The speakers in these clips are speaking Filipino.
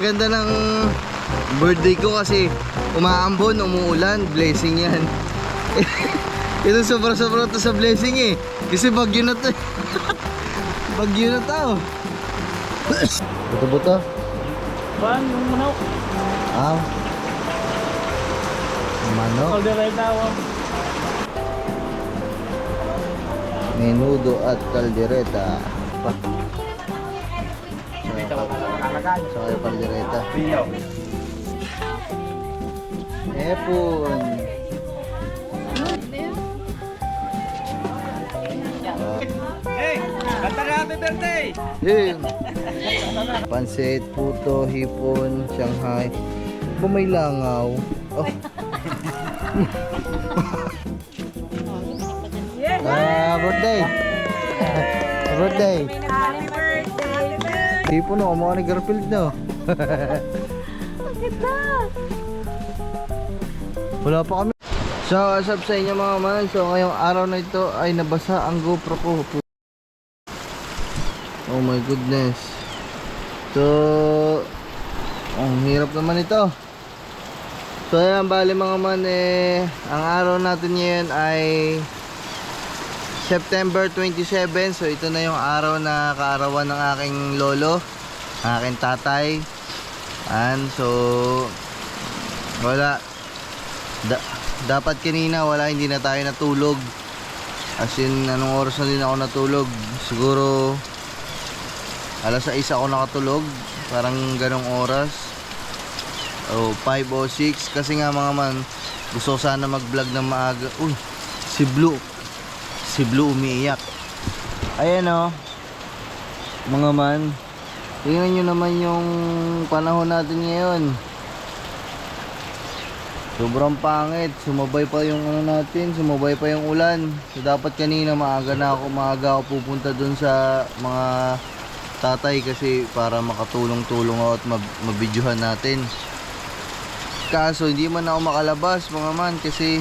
Ganda ng birthday ko kasi umaambon, umuulan, blessing yan. Ito sobra-sobra to sa blessing eh. Kasi bagyo na to. Bagyo na to. Buto-buto. Bang, yung manok. Ah. Manok. Caldereta ako. Menudo at caldereta. Pa. Sa kayo caldereta. Epon. Hey, kanta na happy birthday! Yun. Pansit, puto, hipon, Shanghai. May langaw. Oh. Birthday. Birthday. Happy birthday! Hipon no, mga ni Garfield no. Wala pa kami. So, what's up sa inyo mga man? So, ngayong araw na ito ay nabasa ang GoPro ko. Oh my goodness. So, ang hirap naman ito. So, ayan, bali mga man ang araw natin ngayon ay September 27. So, ito na yung araw na kaarawan ng aking lolo, aking tatay. And so, wala. Dapat kanina wala, hindi na tayo natulog. As in, anong oras na din ako natulog? Siguro alas 6 ako nakatulog, parang ganong oras. O 5 o 6. Kasi nga mga man, gusto ko sana mag vlog ng maaga. Uy, si Blue umiiyak. Ayan o mga man, tingnan nyo naman yung panahon natin ngayon. Sobrang pangit, sumabay pa yung ano natin, sumabay pa yung ulan. So dapat kanina maaga ako pupunta dun sa mga tatay kasi para makatulong-tulong ako at mabidyohan natin. Kaso hindi man ako makalabas mga man kasi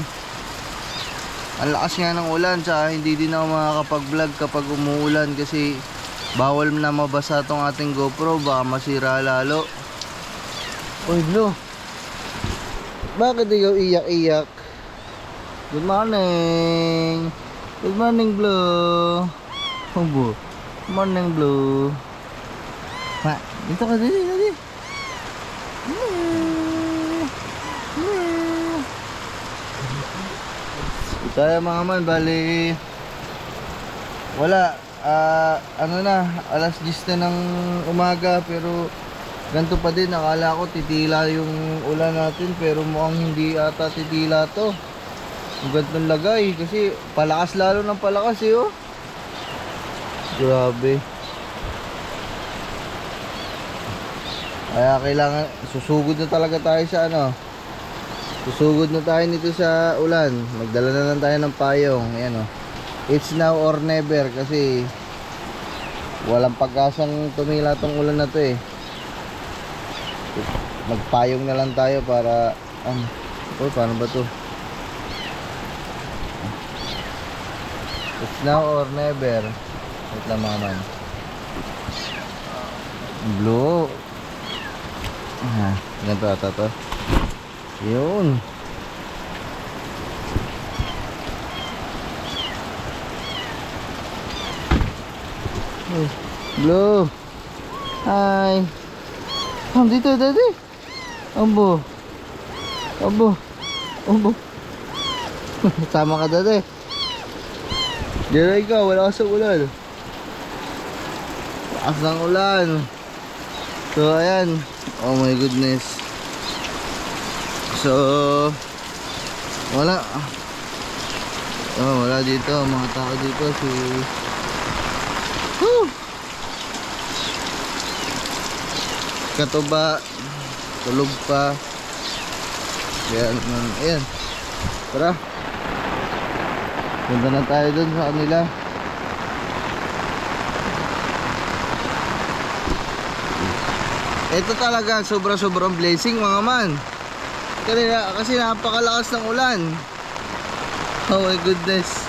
ang lakas nga ng ulan, tsaka hindi din ako makakapag-vlog kapag umuulan kasi bawal na mabasa tong ating GoPro, baka masira lalo. Uy Blue, bakit ikaw iyak-iyak? Good morning. Good morning, Blue. Good morning, Blue. Ma, dito ka, dali. Ito ay mga man, bali wala. Ano na, alas 10 na ng umaga pero ganito pa din, akala ko titila yung ulan natin pero mukhang hindi ata titila to. Ang gantong lagay kasi palakas lalo ng palakas eh oh. Grabe. Kaya kailangan, susugod na talaga tayo sa ano. Susugod na tayo nito sa ulan. Magdala na lang tayo ng payong. Ayan oh. It's now or never kasi walang pag-asang tumila tong ulan na to eh. Magpayong na lang tayo para paano ba to? It's now or never. Wait lang mga man. Blue. Ganito ata to. Yun. Blue. Hi. Dito, daddy. Ambo. Sama ka, daddy. Diyan ikaw, wala ka sa ulan. Lakas ng ulan. So, ayan. Oh my goodness. So, wala. Wala dito. Mga tao dito. Katuba, tulog pa. Ayan. Tara. Punta na tayo dun sa kanila. Ito talaga sobrang blessing mga man. Kasi napakalakas ng ulan. Oh my goodness.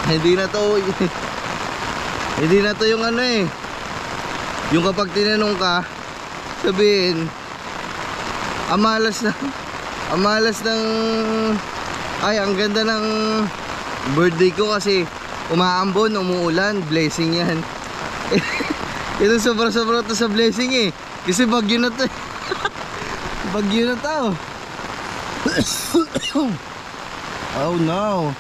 Hindi na to yung ano eh. Yung kapag tinanong ka, sabihin, amalas ng, ay, ang ganda ng birthday ko kasi umaambon, umuulan, blessing yan. Ito sobra-sobra to sa blessing eh. Kasi bagyo na to. Bagyo na to. Oh no.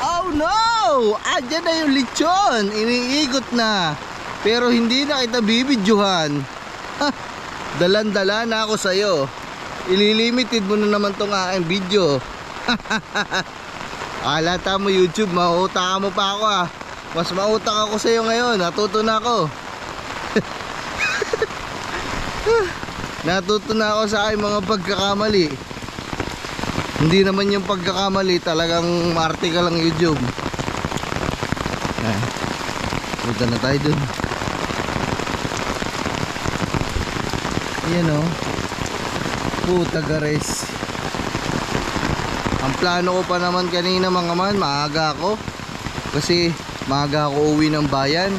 Oh no! Andyan na yung lechon. Iniikot na. Pero hindi na kita bibidyohan. Dalan-dala na ako sa'yo. Ililimited mo na naman tong aking video. Alata mo YouTube, mauutak mo pa ako ah. Mas mautak ako sa'yo ngayon. Natuto na ako. Natuto na ako sa aking mga pagkakamali. Hindi naman yung pagkakamali, talagang maarte ka lang YouTube. Punta na tayo dun. Yan o. Puta gares. Ang plano ko pa naman kanina mga man, maaga ako. Kasi maaga ako uwi ng bayan.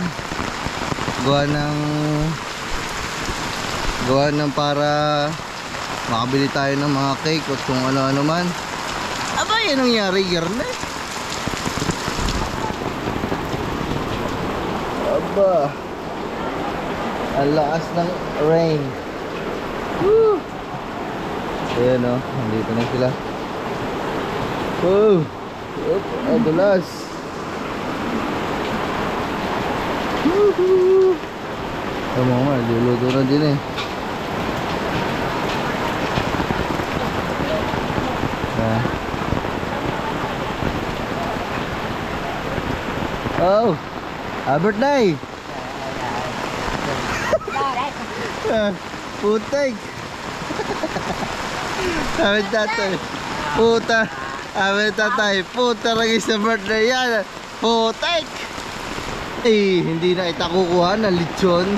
Gawa ng para makabili tayo ng mga cake at kung ano-ano man. Aba, yan ang nangyari, Garnet. Aba, ang lakas ng rain. Woo! Ayan o, nandito na sila. Woo! Oop, adulas. Woohoo! Tama nga, luluto na din eh. Oh, birthday. Putek. Sabi tatay. Puta. Sabi tatay. Puta lagi sa birthday yan. Putek. Eh, hindi na kita kukuha ng lechon.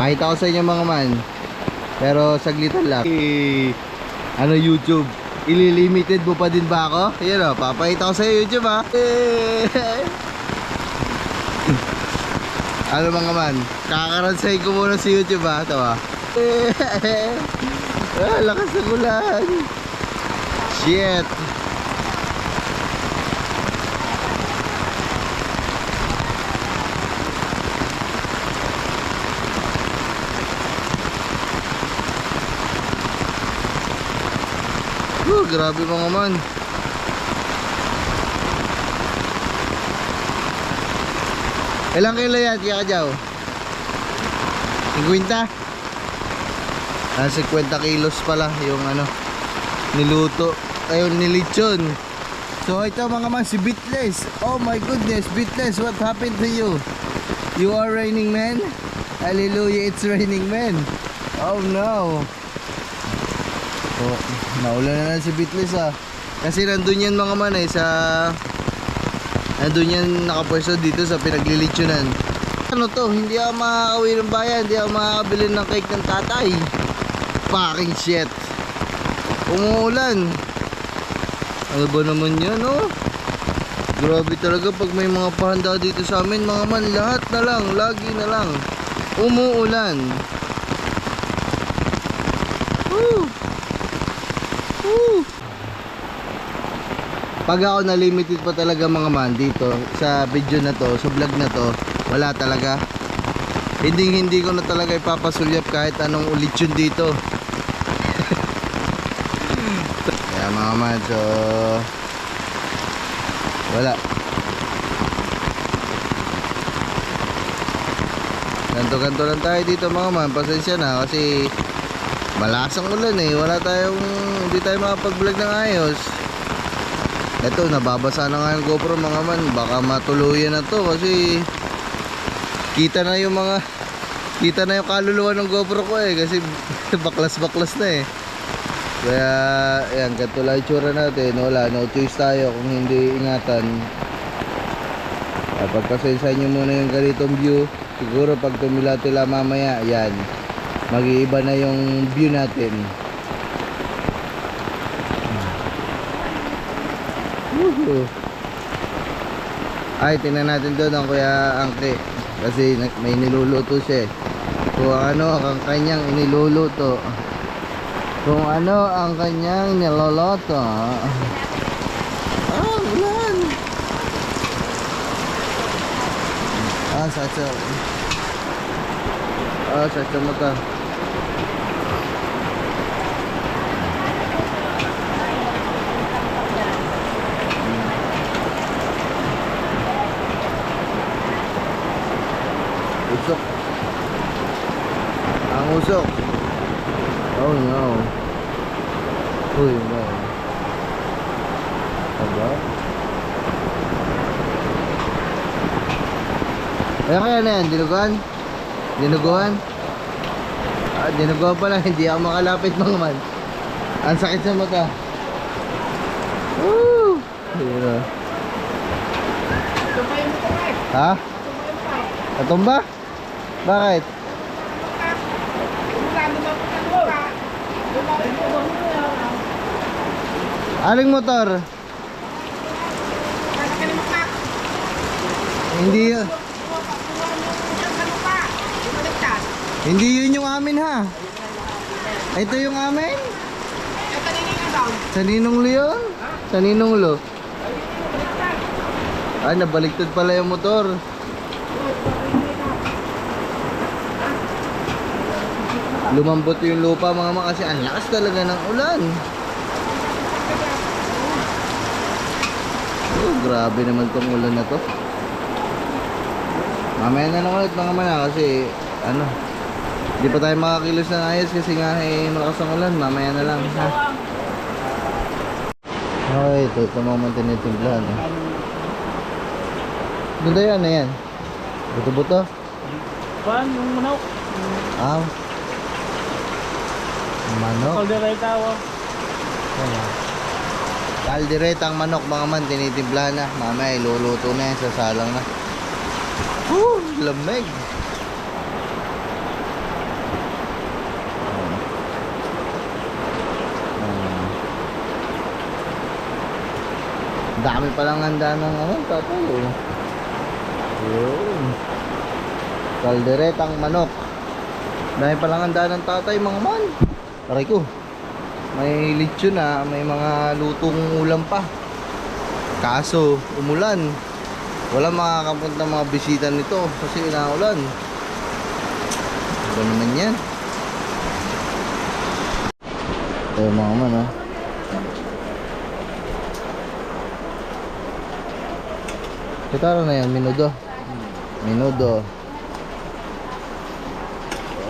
Pakita ko sa inyo mga man. Pero saglitan lang. Ano YouTube? Ililimited mo pa din ba ako? Yan o, papakita ko sa YouTube ha. Ano mga man? Kakaransay ko muna sa YouTube ha. Ito ha. Lakas ng ulan. Shit. Grabe mga man. Ilang kilo yan, Kaya Kajaw? 50? 50 kilos pala yung ano niluto, ayun, nilitsyon. So ito mga man, si Beatless. Oh my goodness, Beatless, what happened to you? You are raining man? Hallelujah, it's raining man. Oh no. Oh, naulan na lang si Beatless ah. Kasi nandun yan mga man eh nandun yan nakapwesto dito sa pinaglilitsyonan. Ano to, hindi ako makakauwi ng bayan, hindi ako makakabili ng cake ng tatay. Fucking shit. Umuulan. Ano ba naman yan oh? Grabe talaga pag may mga pahanda dito sa amin mga man. Lahat na lang, lagi na lang umuulan. Woo! Woo! Pag ako na limited pa talaga mga man dito sa video na to, sa vlog na to, wala talaga. Hindi ko na talaga ipapasulyap kahit anong ulitsyon dito. Kaya mga man, so wala. Ganto-ganto lang tayo dito mga man. Pasensya na kasi malasang ulan eh. Hindi tayo makapag-vlog ng ayos. Ito, nababasa na nga yung GoPro mga man. Baka matuluyan na to kasi kita na yung kaluluwa ng GoPro ko eh. Kasi baklas-baklas na eh. Kaya, ayan, ganito lang itsura natin. Wala, no choice tayo kung hindi ingatan. Pagpasensya nyo muna yung ganitong view. Siguro pag tumila-tila mamaya, ayan, mag-iiba na yung view natin. Woohoo! Ay, tingnan natin doon ang Kuya Angke. Kasi may niluluto siya eh. Kung ano ang kanyang iniluluto. Kung ano ang kanyang niluluto. Ulan. Sacho. Sacho mo to. Usok. Ang usok. Oh no. Uy, no. Aba. Kaya na yan, dinuguan? Dinuguan? Dinuguan pala, hindi ako makalapit mga man. Ang sakit sa mata. Woo! Hira. Ha? Katumba? Bakit? Aling motor? Hindi yun. Hindi yun yung amin ha. Ito yung amin? Sa Ninong Lo yun? Sa Ninong Lo. Ay, nabaliktad pala yung motor. Lumambot yung lupa mga mga kasi ang lakas talaga ng ulan. Oh, grabe naman tong ulan na to. Mamaya na lang ulit mga mana kasi ano, hindi pa tayo makakilos ng ayos kasi nga malakas ang ulan. Mamaya na lang ha. Okay, ito moment na timplahan. Doon tayo ano yan? Buto-buto? Pan, yung manok. Manok. Kaldereta ako. Kalderetang manok mga man, tinitimplahan na. Mamaya iluluto na yan, sasalang na. Lamig. Dami palang handa ng tatay oh. Yun. Kalderetang manok. Dami palang handa ng tatay mga man. Aray ko. May lechon na, may mga lutong ulam pa. Kaso, umulan. Wala makakapunta mga bisita nito kasi inaulan. Ano naman yan? Ito mga man ha. Kitara na yan, minudo. Minudo.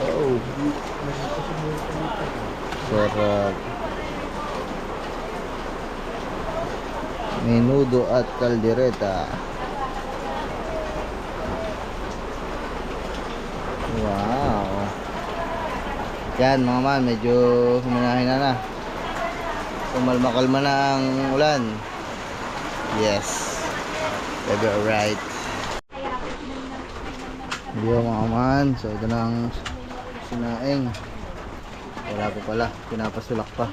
Oh. Sarap. Menudo at kaldereta. Wow. Yan mga man, medyo humanahin na. Kumalma-kalma na ang ulan. Yes. Baby, alright. Yo mga man, so ito na ang sinaing. Wala pa pala, pinapasulak pa.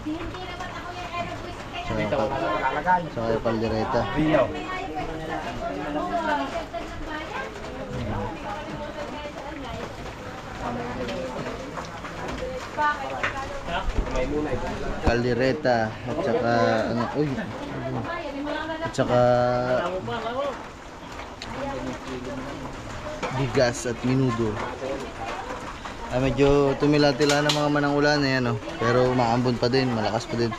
Sa kaya kaldereta. Rino. Kaldereta at saka ano, uy. At saka bigas at minudo. Medyo tumila-tila na mga manang ulan eh, ano? Pero maambon pa din, malakas pa din.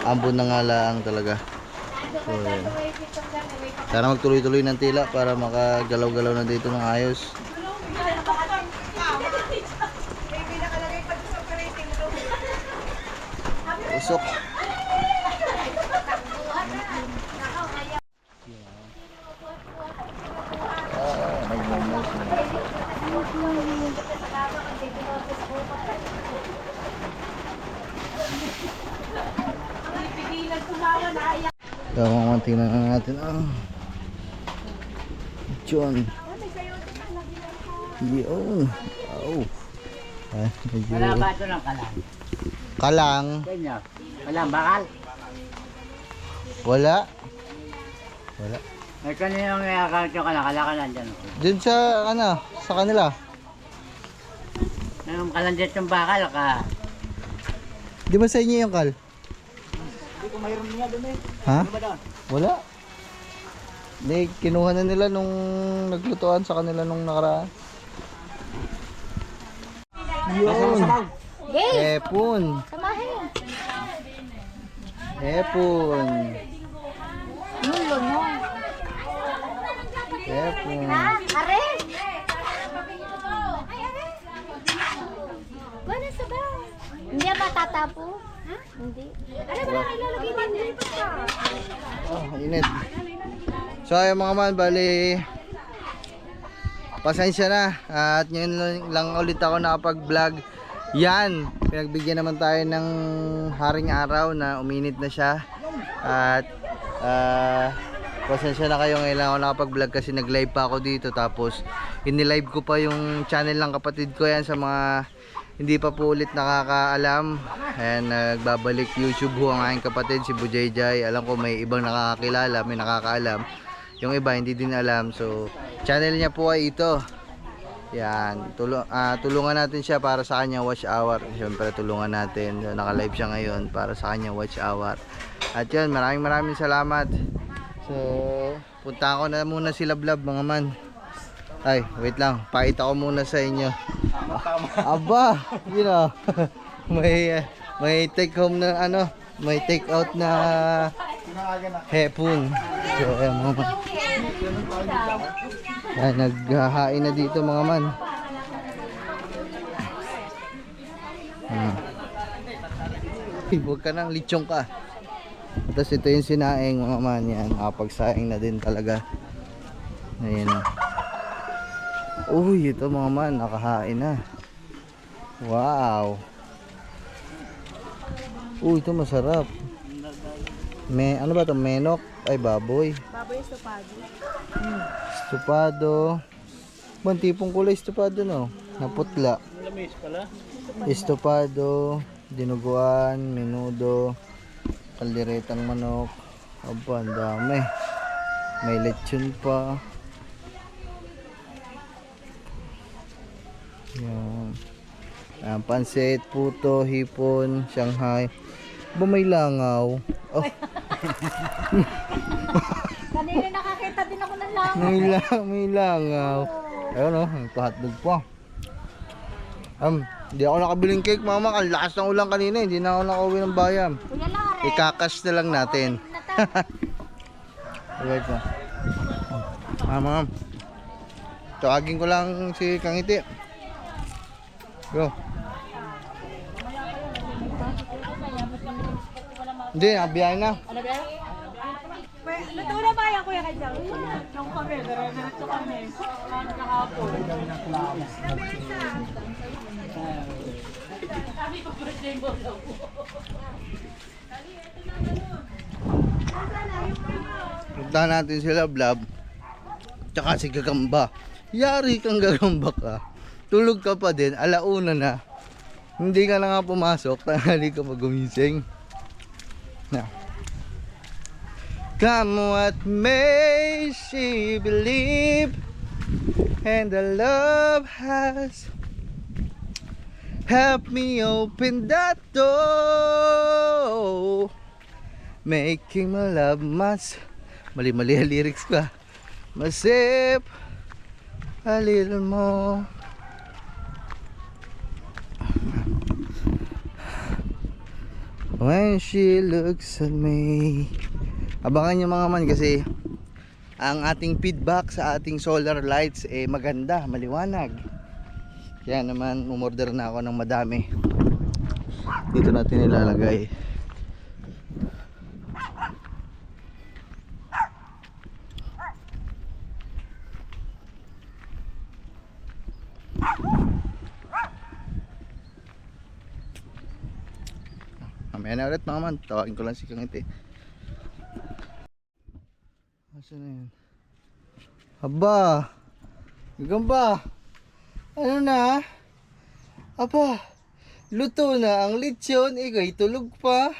Ambon na nga lang talaga. So, sana magtuloy-tuloy ng tila para makagalaw-galaw na dito ng ayos. Usok. Gawang tingnan na natin ang John. Yun. Oh. Ay, medyo... Wala ba ito ng kalang? Kalang. Walang bakal? Wala. Wala. May kanina may account yung kalakalan dyan. Dun sa, ano, sa kanila. Nang kalandit yung bakal ka. Di ba sa inyo yung kal? Hindi ko mayroon nga doon eh. Ha? Ano ba doon? Wala. Hindi, kinuha na nila nung naglutuan sa kanila nung nakaraan. Yun. Yay! Epon. Samahin. Epon. Nulo mo. Epon. Ha? Are? Wala sa ba? Hindi ba tatapo? Ha? Hindi. Ano ba na ilalagay din dito pa? Oh, init. So ayun mga man, bali pasensya na at ngayon lang ulit ako nakapag-vlog. Yan, pinagbigyan naman tayo ng haring araw na uminit na siya. At pasensya na kayo, ngayon lang ako nakapag-vlog kasi nag-live pa ako dito. Tapos inilive ko pa yung channel ng kapatid ko. Yan sa mga hindi pa po ulit nakakaalam. Ayan, nagbabalik YouTube ho ang aking kapatid, si Bujayjay. Alam ko may ibang nakakakilala, may nakakaalam. Yung iba hindi din alam. So channel niya po ay ito. Yan, tulungan natin siya para sa kanya watch hour. Siyempre tulungan natin. Naka-live siya ngayon para sa kanya watch hour. At yun, maraming salamat. So punta ko na muna si Lablab mga man. Ay, wait lang, pakita ko muna sa inyo. Aba, you know, may take home na ano, may take out na hepon. So ayan mga man. Ay, naghahain na dito mga man. Huwag ka nang lechong ka. Tapos ito yung sinaing mga man. Yan, nakapagsaing na din talaga. Ayan. Uy, ito mga man, nakahain na. Wow. Uy, ito masarap. Ano ba ito? Menok? Ay, baboy. Baboy estopado. Estopado. Bang tipong kulay estopado, no? Naputla. Lamis pala. Estopado, dinuguan, menudo, kalderetang manok. Aba, ang dami. May lechon pa. Yan. Ayan, pansit, puto, hipon, Shanghai. Ba may langaw? Oh, Kanina nakakita din ako ng langaw. may langaw. Ayun oh, ang hotdog pa. Hindi ako nakabiling cake mama. Ang lakas ng ulan kanina. Hindi na ako nakauwi ng bayan. Kuya Lare. Ikakas na lang natin. Wait na. Mama. Tawagin ko lang si Kangiti. Go. Hindi, nabiyahin na. Luto na ba yan, Kuya Kajang? Yung kami, diretso kami. Kahapon. Punta natin sila Blab. Tsaka si Gagamba. Yari kang Gagamba ka. Tulog ka pa din, alauna na. Hindi ka na nga pumasok, tanghali ka magumising. Na. Come what may she believe, and the love has helped me open that door, making my love mas mali-mali ang lyrics ko. Masip a little more. When she looks at me. Abangan nyo mga man kasi ang ating feedback sa ating solar lights maganda, maliwanag. Kaya naman umorder na ako ng madami. Dito natin ilalagay. Mamaya na ulit mga man. Tawagin ko lang si Kangiti. Asa na yun? Aba! Gagamba! Ano na? Aba! Luto na ang lechon. Ika'y tulog pa.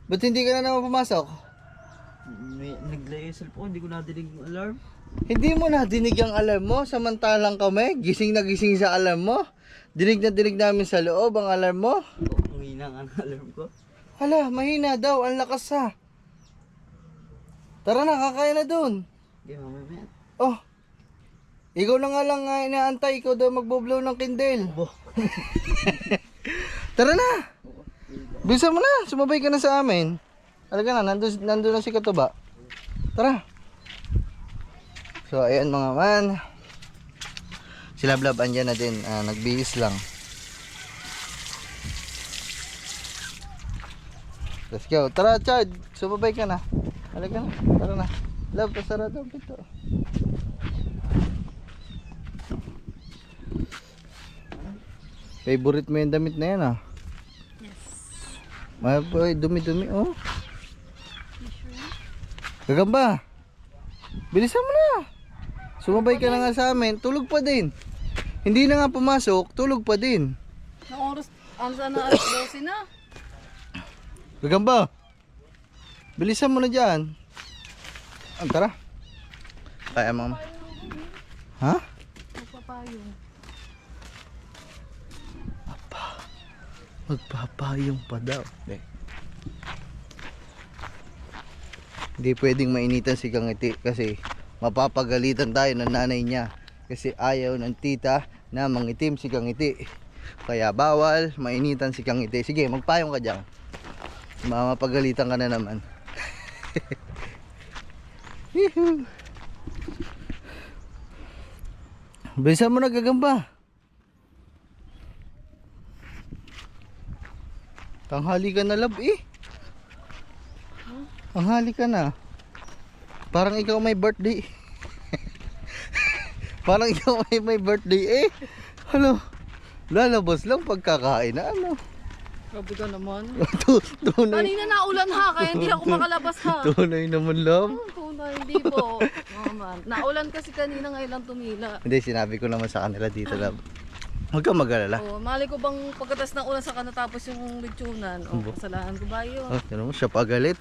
Ba't hindi ka na naman pumasok? May naglayo yung cellphone, hindi ko nadinig yung alarm. Hindi mo na dinig ang alarm mo, samantalang kami, gising na gising sa alarm mo. Dinig na dinig namin sa loob ang alarm mo. Ang hina nga ng alarm ko. Hala, mahina daw, ang lakas ha. Tara na, kakain na dun. Okay, mamaya. Oh, ikaw na nga lang inaantay, ikaw daw magboblow ng kindel. Tara na! Bisa mo na, sumabay ka na sa amin. Halika na, nandun na si Katuba. Tara! So, ayan mga man. Si Lablab andyan na din, nagbihis lang. Let's go. Tara, Chad, sumabay ka na. Halika na, tara na. Love, pasarado ang pito. Favorite mo yung damit na yan, ah. Yes. Dumi-dumi, oh. Gagamba. Bilisan mo na. Sumabay ka na nga sa amin. Tulog pa din. Hindi na nga pumasok, tulog pa din. Na oras, ang sana alas 12 na. Gagamba. Bilisan mo na dyan. Tara. Kaya mama. Ha? Magpapayong. Magpapayong pa daw. Hindi pwedeng mainitan si Kangiti kasi mapapagalitan tayo ng nanay niya kasi ayaw ng tita na mangitim si Kangiti. Kaya bawal mainitan si Kangiti. Sige, magpayong ka dyan. Mamapagalitan ka na naman. Bilisan mo na, Gagamba. Tanghali ka na, love, eh. Tanghali ka na. Parang ikaw may birthday. Parang ikaw may birthday, eh. Ano? Lalabas lang pagkakain na, ano? Grabe ka naman. Tunay. Kanina naulan ha, kaya hindi ako makalabas ha. Tunay naman, love. Tunay, hindi po. Naman. Naulan kasi kanina ngayon lang tumila. Hindi, sinabi ko naman sa kanila dito, love. Huwag kang mag-alala. Oh, mali ko bang pagkatas ng ulan saka natapos yung lechonan. Oh, kasalanan ko ba yun? Oh, tinan mo, siya pagalit.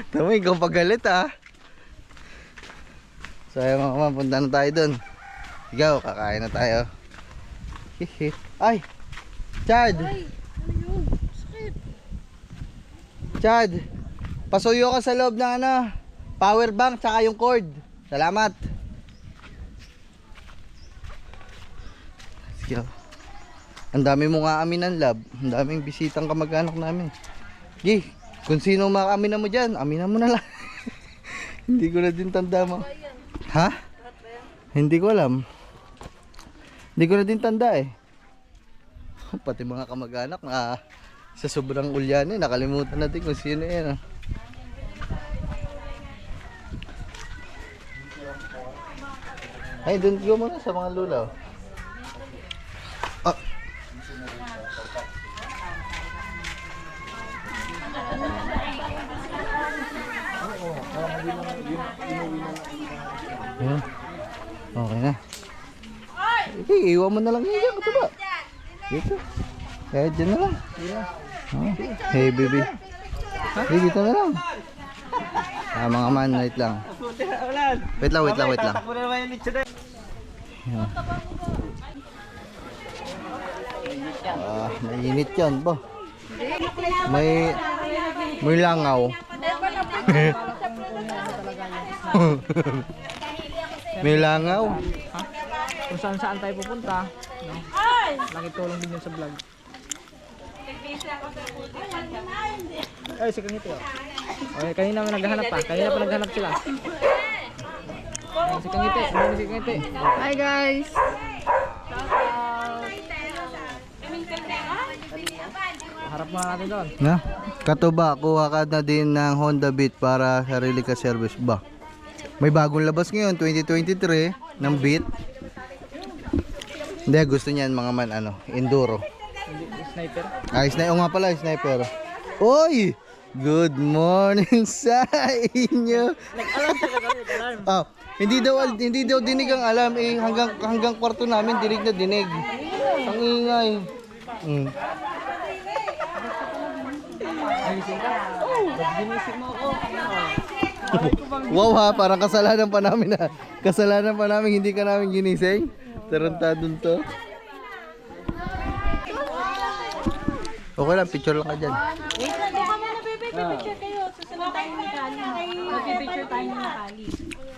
Tama, ikaw pagalit, ha. So, ayun mga mama, punta na tayo dun. Ikaw, kakain na tayo. Hihi. Ay! Chad! Ay, ano yun? Sakit. Chad! Pasuyo ka sa loob ng ano, power bank tsaka yung cord. Salamat. Sige. Ang dami mo nga aminan, love. Ang daming bisitang kamag-anak namin. Gi, kung sino makaminan mo dyan, aminan mo na lang. Hindi ko na din tanda mo. Ha? Hindi ko alam. Hindi ko na din tanda eh. Pati mga kamag-anak na sa sobrang ulyan eh, nakalimutan natin kung sino yan. Ay, doon go muna sa mga lulaw. Ah. Yan. Okay na. Okay, iwan mo na lang yan. Ito ba? Dito. Kahit dyan na lang. Oh. Hey baby. Hey, dito na lang. Mga man, wait lang. Wait lang. Tatakbo na naman yung lechon na. Yan. Mainit yan ba? May langaw. May langaw. Kung saan tayo pupunta. No? Lagi tulong din yun sa vlog. Ay, si Kangiti oh. Okay, kanina may naghahanap pa. Kanina pa naghahanap sila. Ay, si Kangiti. Ano si Kangiti? Hi guys! Harap mga natin doon. Na? Katuba, kuha ka na din ng Honda Beat para sarili ka service ba? May bagong labas ngayon, 2023 ng Beat. Hindi, gusto niyan mga man, enduro. Sniper. Sniper nga pala, sniper. Oy! Good morning sa inyo. Nag-alarm talaga kami, alarm. Ah, hindi daw dinig ang alarm eh, hanggang kwarto namin dinig na dinig. Ang ingay. Nagising ka? Wow ha, parang kasalanan pa namin ha. Kasalanan pa namin, hindi ka namin ginising. Tarantadon to. Okay lang, picture lang ka dyan.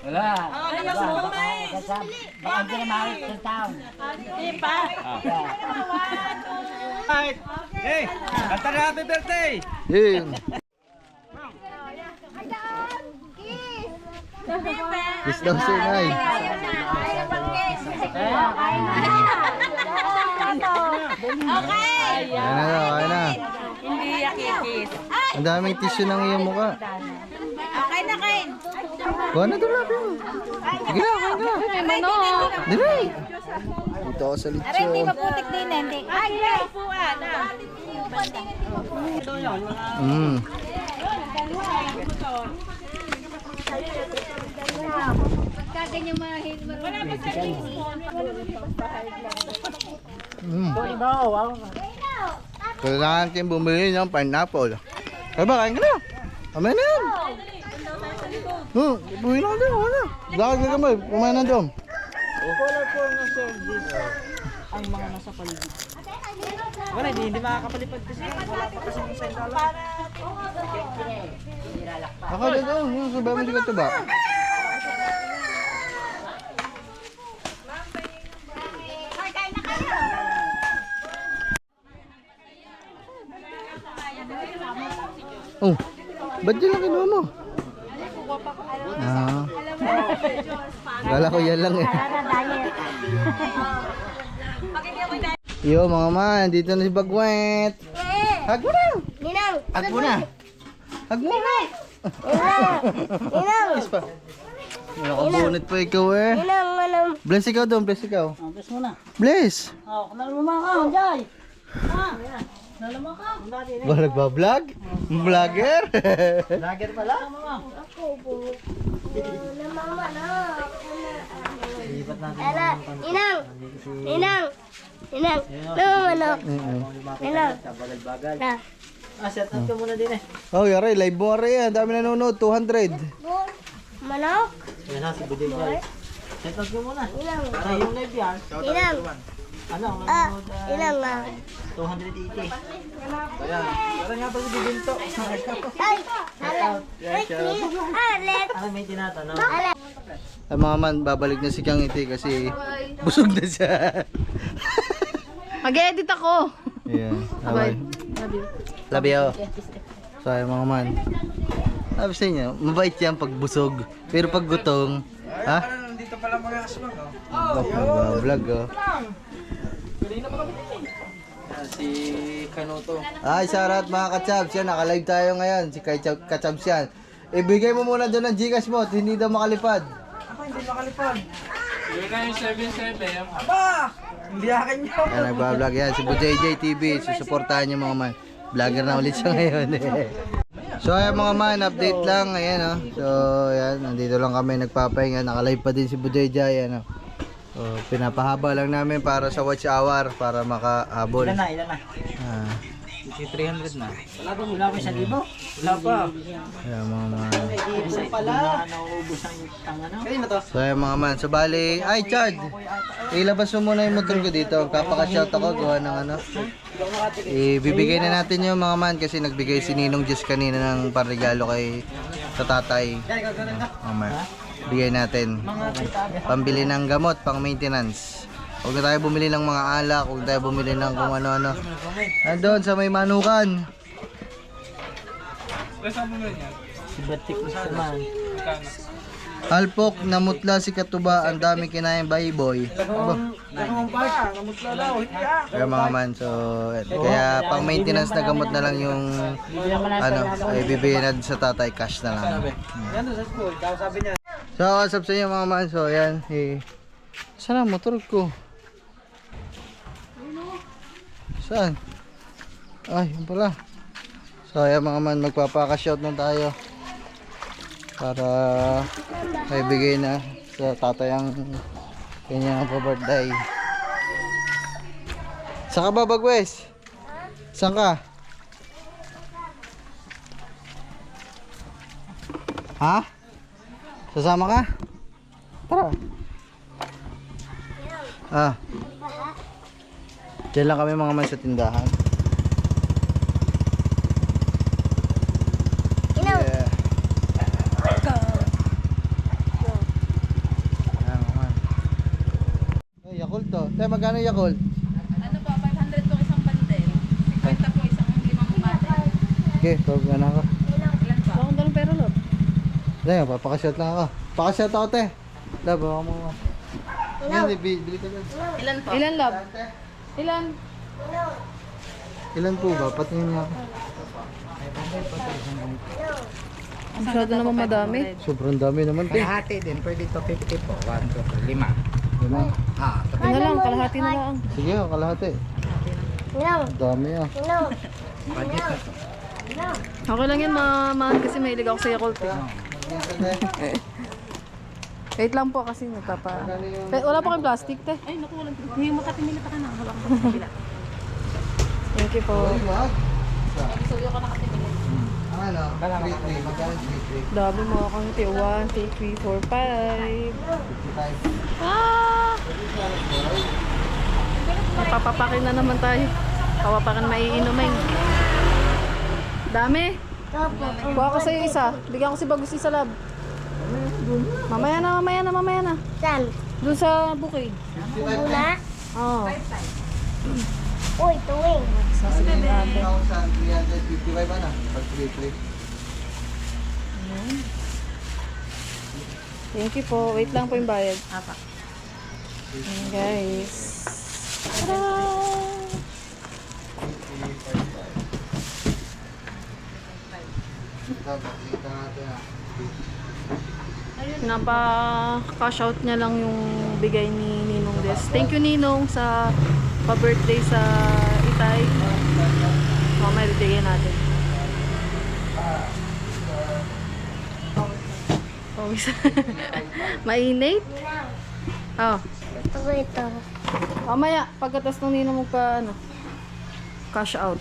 Wala. Baka hindi na makakit sa town. Hey, kanta na happy birthday! Yun. Kiss daw si Nay. Kaya na daw, kaya na. Hindi yakikis. Ang daming tissue ng iyong mukha. Okay na kain. Kuha na doon natin. Sige na, kain na. Dili. Dito ako sa lechon. Maputik din, hindi. Ay, Upuan. pagka ganyan mahil, Kailangan natin bumili ng pineapple. Kaya ba, kain ka na. Kamay na yan. Buhay na ka doon, wala. Lakad ka kamay, kumain na doon. Wala po ng service ang mga nasa paligid. Wala, hindi makakapalipad kasi. Wala pa kasi ng $1. Ako na doon, yung sabay mo di ka ito ba? Oh, ba't dyan lang kinuha mo? Ah. Kala ko yan lang eh. Yo mga man, dito na si Bagwet. Hag mo na! Ninang! Hag mo na! Hag mo na! Ninang! Kiss pa. Nakabunot pa ikaw eh. Ninang, manang! Bless ikaw doon, bless ikaw. Bless mo na. Bless! Nalumang ka, Jai. Ba nagbablog? Vlogger? Lager pala? Ako po. Mama na. Ala, Ninang! Ninang! Ninang! Mama na. Ninang! Na. Set up ka muna din eh. Oh, yari, live mo rin yan. Dami nanonood, 200. Manok! Yan ha, si Budel Jai. Set up ka muna. Ninang! Para yung live yan. Ninang! Ano, Ninang nga. 280. Wala nga pa si Bibinto. Ay! Ala! Ay, Alet! Ano may tinatanong? Alet! Ay mga man, babalik na si Kang Iti kasi busog na siya. Mag-edit ako. Ayan. Bye. Love you. So ay mga man. Sabi sa inyo, mabait yan pag busog. Pero pag gutom, ha? Nandito pala mga kasmang, oh. Vlog oh. Si Kanuto. Ay, shoutout mga kachabs yan. Naka-live tayo ngayon. Si Kachabs yan. Ibigay mo muna doon ang Gcash mo at hindi daw makalipad. Ako hindi makalipad. Yun na yung 77. Aba! Hindi akin yun. Yan, nagbablog yan. Si BJJ TV. Susuportahan niyo mga man. Vlogger na ulit siya ngayon eh. So ayan mga man, update lang. Ayan oh. So ayan, nandito lang kami nagpapahinga. Naka-live pa din si BJJ. Ayan oh. So, pinapahaba lang namin para sa watch hour para makahabol. Ilan na? Ah, 300 na. Wala pa 1,000? Wala pa. ayan mga man. Isa pala. Nauubos ang tanga na. Kanina to. So ayan mga man. So bali, ay Chad. Ilabas mo muna yung motor ko dito. Kapaka-shout ako. Gawa ng ano. Ibibigay na natin yung mga man kasi nagbigay si Ninong Diyos kanina ng parregalo kay sa tatay. Mamaya. Bigay natin. Pambili ng gamot, pang maintenance. Huwag na tayo bumili ng mga alak, huwag na tayo bumili ng kung ano-ano. Nandun sa may manukan. Si Batik naman. Alpok, namutla si Katuba, ang dami kinayang bayiboy. Kaya mga man, so kaya pang maintenance na gamot na lang yung ano, ay bibigyan natin sa tatay, cash na lang. Yan doon sa school. Kaya sabi niya. So, kasap sa inyo mga man, so ayan, saan ang motor ko? Saan? Ay, yun pala. So, ayan mga man, magpapaka-shout na tayo. Para may bigay na sa tatay ang kanyang pa-birthday. Saan ka ba, Bagwes? Saan ka? Ha? Sasama ka? Tara. Ah. Diyan lang kami mga man sa tindahan. Yeah. Ayan, man. Ay, Yakult to. Tayo, magkano Yakult? Ano po, 500 po isang bandel. 50 po isang limang bandel. Okay, pag ano ako. Ilan po? Bakong dalong pero lot. Dahil, papakashot lang ako. Pakashot ako, te. Lab, baka mo. Yan, bili ka lang. Ilan po? Ilan love? Ilan? Ilan po ba? Patingin niya ako. Masyado naman madami. Sobrang dami naman, te. Kalahati din, pwede to 50 po. 1, 2, 5. Yun na. Ano lang, kalahati na lang. Sige, kalahati. Dami ah. Budget na to. Okay lang yan, mahal kasi mahilig ako sa Yakult. Eh. Wait lang po kasi nagpapa... Wala pa kayong plastic, te. Ay, naku, walang yung makatimili pa ka na. Hawak ko sa kabila. Thank you po. Suyo ka nakatimili. Ang ano? 3-3. Magkano 3-3? Dami mga kanti. 1, 2, 3, 4, 5. 55. Ah! Papapakin na naman tayo. Papapakin maiinumin. Dami. Kuha ko sa'yo isa. Bigyan ko si Bagus isa lab. Mamaya na. Saan? Doon sa bukid. Muna? Oo. Uy, tuwing. 1,355 ano? Pag 3-3. Thank you po. Wait lang po yung bayad. Apa. Guys. Tada! Ito, pakita natin ah. Napa-cash out niya lang yung bigay ni Ninong Des. Thank you Ninong sa pa-birthday sa Itay. Mamaya bibigyan natin. Oh, mainit? Oh. Ito. Mamaya, pagkatas ng Ninong mo ka, ano, cash out.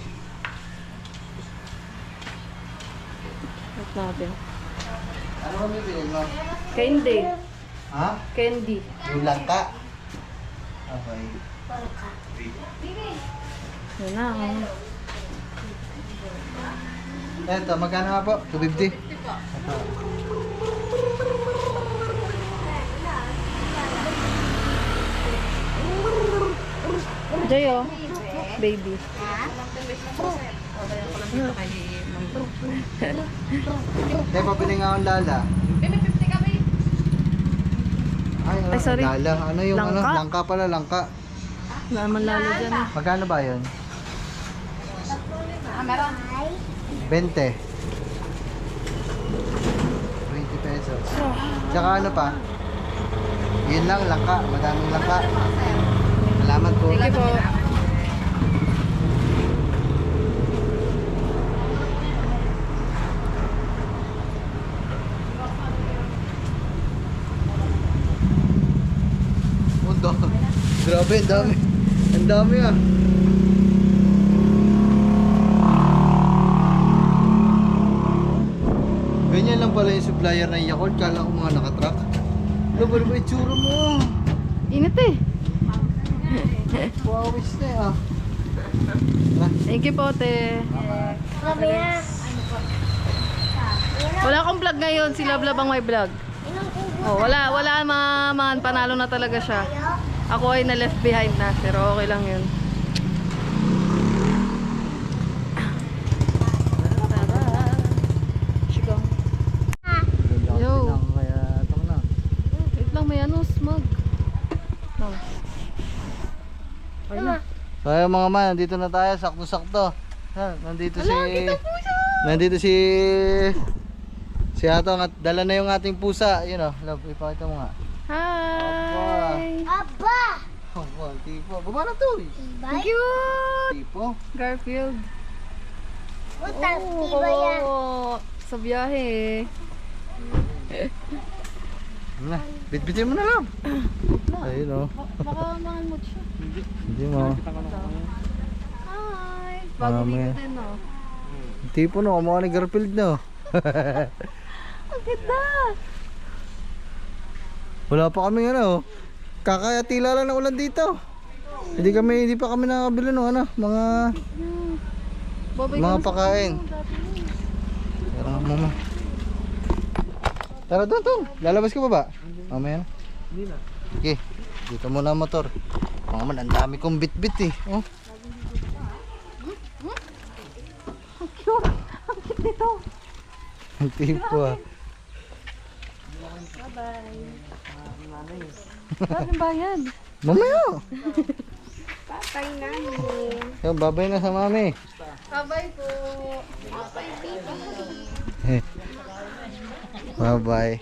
Wait natin. Ano kami bilhin mo? Candy. Ha? Candy. Yung langka? Okay. Yun na. Ito, magkano nga po? 250? Jayo. Baby. Kaya pabili nga akong lala. Ay, sorry. lala. Ano yung ano? Langka? Langka pala, langka. Wala naman lalo dyan eh. Magkano ba yun? 20. 20 pesos. Tsaka ano pa? Yun lang, langka. Madaming langka. Salamat po. Thank you po. Mundo. Grabe, ang dami. Ang dami ah. Ganyan lang pala yung supplier ng Yakult. Kala ko mga nakatrack. Ano ba yung itsura mo? Init eh. Wawis na eh ah. Thank you po, te. Sabi na. Wala akong vlog ngayon. Si Lablab ang may vlog. Oh, wala man. Panalo na talaga siya. Ako ay na left behind na. Pero okay lang yun. Tara. Sigaw. Yo. Kaya ito na. Wait lang, may ano, smog. Oh. Ayun. So ayun mga man, nandito na tayo, sakto-sakto. Nandito si Atong at dala na yung ating pusa. Yun oh, love, ipakita mo nga. Hi! Aba! Oh, tipo. Baba na to. Thank you! Tipo. Garfield. Utang, tiba yan. Sa biyahe. Na, bitbitin mo na lang. Ayun oh. Baka mangalmot siya. Hindi mo. Hi! Bago Mami. dito din, no? Tipo no, kamukha ni Garfield no. Ang ganda! Wala pa kami ano. Kakayatila lang ng ulan dito. Hindi pa kami nakabili ng ano, mga pakain. Tara mama. Tara doon. Lalabas ka pa ba? Mamaya na. Hindi na. Okay, dito muna ang motor. Mga man, ang dami kong bit-bit eh. Oh. Ang cute! Ang cute nito! Ang tipo ah. Saan ang bayad? Mamaya! Patay na ni. Yung babay na sa mami. Bye-bye po. Bye-bye.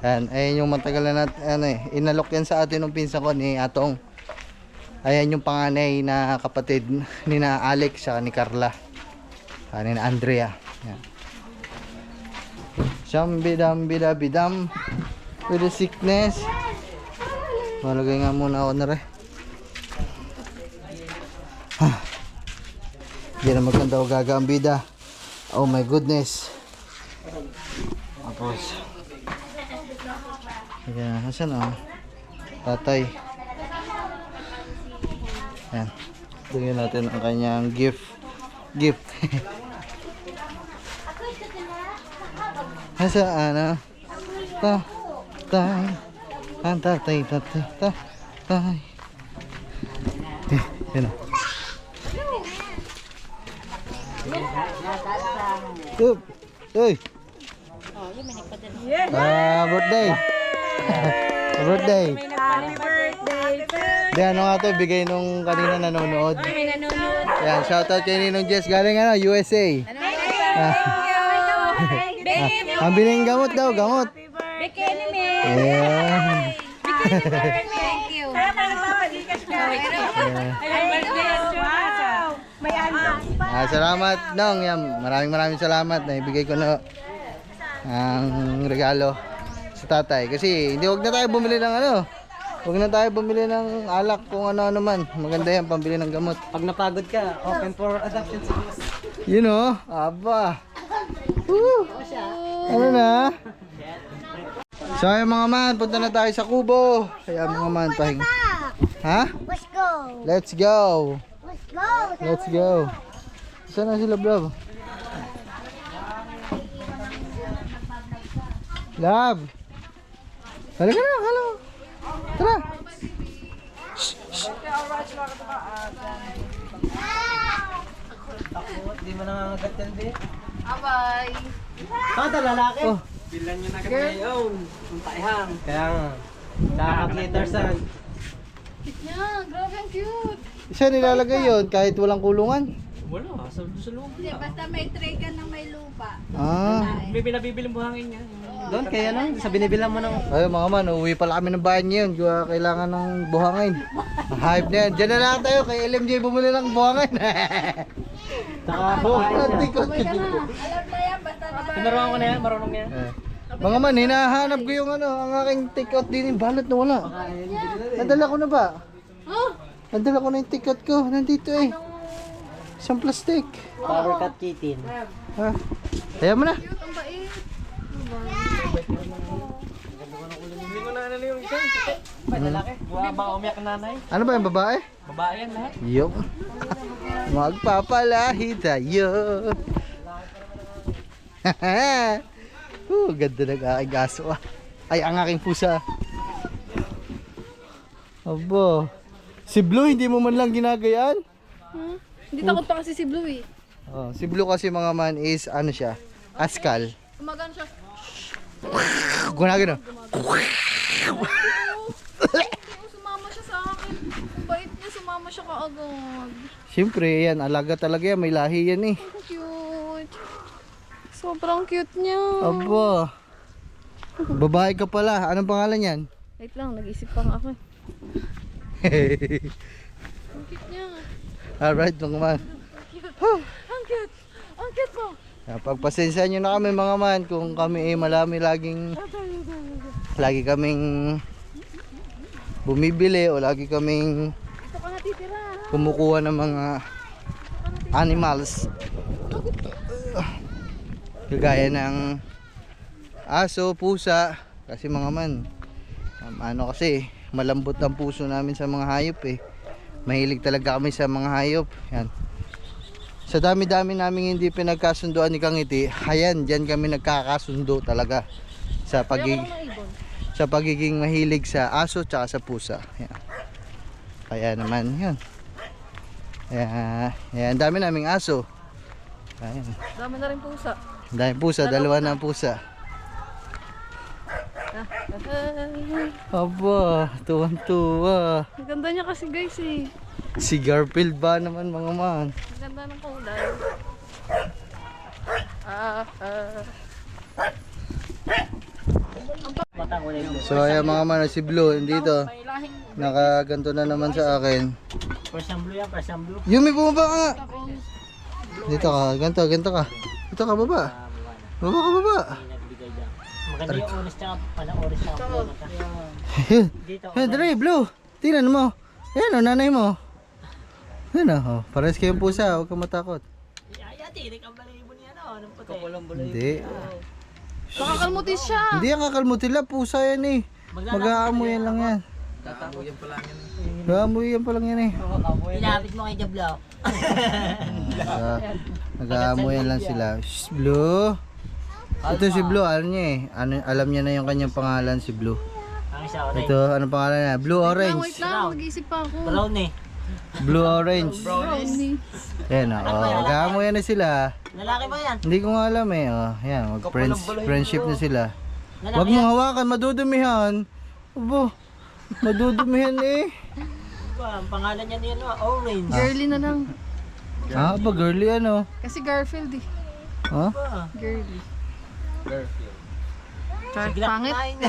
Ayan yung matagal na natin, inalok yan sa atin ng pinsan ko ni Atong. Ayan yung panganay na kapatid ni na Alex sa ni Carla. Ni na Andrea. Ayan. Shambidam-bidabidam with the sickness. Malagay nga muna ako na rin. Hindi na maganda o gaga ang bida. Oh my goodness. Tapos ayan, nasan o? Tatay. Ayan. Tingnan natin ang kanyang gift. Nasaan na? Tatay. Ang tatay. Yan o. Up. Uy. Birthday. Birthday. Happy birthday. Di ano nga to, bigay nung kanina nanonood. Yan, shoutout kay Ninong Jess. Galing ano, USA. Ang biling gamot daw, gamot. Bikini me. Yeah. Thank you. Salamat Nong, yan. Maraming salamat na ibigay ko na ang regalo sa tatay. Kasi hindi, wag na tayo bumili ng ano. Huwag na tayo bumili ng alak kung ano-ano man. Maganda yan, pambili ng gamot. Pag napagod ka, open for adoption service. You know, aba. Woo! Ano na? So ayun mga man, punta na tayo sa Kubo. Kaya mga man, pahinga. Ha? Let's go. Let's go. Let's go. Let's go. Saan na sila, bro? Love. Halika na, hello. Tara. Hindi mo nangangagat yan, be. Bye-bye. Kada lalaki. Oh. Bilan nyo na agad ngayon. Ang taihang. Kaya nga. Nakaka-glittersan. Yeah, grabe ang cute. Saan nilalagay yun kahit walang kulungan? Wala, sa loob. Hindi, basta may tray ka na may lupa. Ah. May binabibiling buhangin niya. Doon, kaya lang. Sa binibilang mo ng... Ayun mga man, uuwi pala kami ng bahay ngayon. Kaya kailangan ng buhangin. Hype na yan. Diyan na lang tayo kay LMJ bumili ng buhangin. Tikot. Alam na yan, basta Tinuruan ko na yan, marunong yan. Mga man, hinahanap ko yung ano, ang aking take-out din. Balot na wala. Nadala ko na ba? Nadala ko na yung take-out ko. Nandito eh. Isang plastic. Power cut chitin. Ha? Kaya mo na. ang bait. Hindi mo na ano yung isa. Ba, lalaki? Wala bang umiyak na nanay? Ano ba yung babae? Babae yan lahat. Yung. Magpapalahi tayo. Ganda ng aking aso ah. Ay, ang aking pusa. Abo. Si Blue, hindi mo man lang ginagayaan? Hindi takot pa kasi si Blue eh. Oh, si Blue kasi mga man is ano siya? Askal. Kumagan siya. Gunagano. Sumama siya sa akin. Bait niya, sumama siya kaagad. Siyempre, yan. Alaga talaga yan. May lahi yan eh. Cute. Sobrang cute niya. Aba. Babae ka pala. Anong pangalan yan? Wait lang, nag-isip pa nga ako. Ang cute niya. Alright, mga man. Ang cute. Ang cute mo. Pagpasensya nyo na kami mga man kung kami lagi kaming bumibili o lagi kaming Ito ka natitira. kumukuha ng mga animals kagaya ng aso, pusa. Kasi mga man, ano kasi, malambot ang puso namin sa mga hayop eh. Mahilig talaga kami sa mga hayop. Yan. Sa dami-dami namin hindi pinagkasundoan ni Kangiti, ayan, dyan kami nagkakasundo talaga sa pagiging mahilig sa aso tsaka sa pusa. Yan. Kaya naman, yun. Ayan, dami naming aso. Ayan. Dami na rin pusa. Dami pusa, dalawa na ang pusa. Aba, tuwan-tuwa. Ang ganda niya kasi guys eh. Si Garfield ba naman mga man? Ang ganda ng kulay. So ayan mga man, si Blue dito. Nakaganto na naman sa akin. Persang blue yan, persang blue. Yumi, bumaba ka nga. Dito ka, ganto ka. Dito ka, baba. Baba ka, baba. Nagbigay dyan. Maganda yung oras tsaka oras tsaka pumunta. Dito. Hey, dali, Blue. Tingnan mo. Ayan o, nanay mo. Ayan o, pares kayong pusa. Huwag kang matakot. Ay, tirik ang balahibo niya, no? Anong puti? Hindi. Nakakalmutis siya. Hindi ang kakalmutila. Pusa yan eh. Mag-aamoy lang yan. Mag-aamoy pa lang yan eh. Inapit mo kay Jablo. Nag-aamoy lang sila. Shh, Blue. Ito si Blue, alam niya eh. Alam niya na yung kanyang pangalan, si Blue. Ang isa, orange. Ito, anong pangalan niya? Blue Orange. Wait lang, mag-iisip pa ako. Brown eh. Blue Orange. Brownie. Ayan o, mag-aamoy na sila. Lalaki ba yan? Hindi ko nga alam eh. Oh, ayan, friendship na sila. Lalaki Huwag mong hawakan, madudumihan. Abo, madudumihan eh. Ang pangalan niya niya, no? Orange. Girly na lang. Ah, ba girly ano? Kasi Garfield eh. Ha? Ba? Girly. Garfield. Sigla Pangit. kain.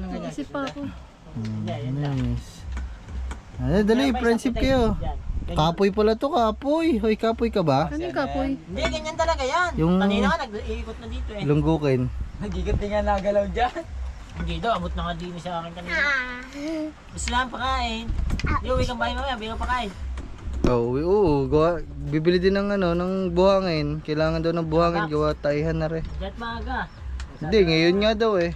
Mag-iisip pa ako. Nice. Ano, dali, friendship kayo. Kapoy pala to, kapoy. Hoy, kapoy ka ba? Ano yung kapoy? Hindi, ganyan talaga yan. Yung- Kanina ka nag-iikot na dito eh. Lunggukin. Hindi daw, abot na nga din sa akin kanina. Gusto lang pakain. Di, uwi kang bahay mamaya, bigyan pakain. Oo, bibili din ng ano, ng buhangin. Kailangan daw ng buhangin, gawa taihan na rin. Gat maaga. Hindi, ngayon nga daw eh.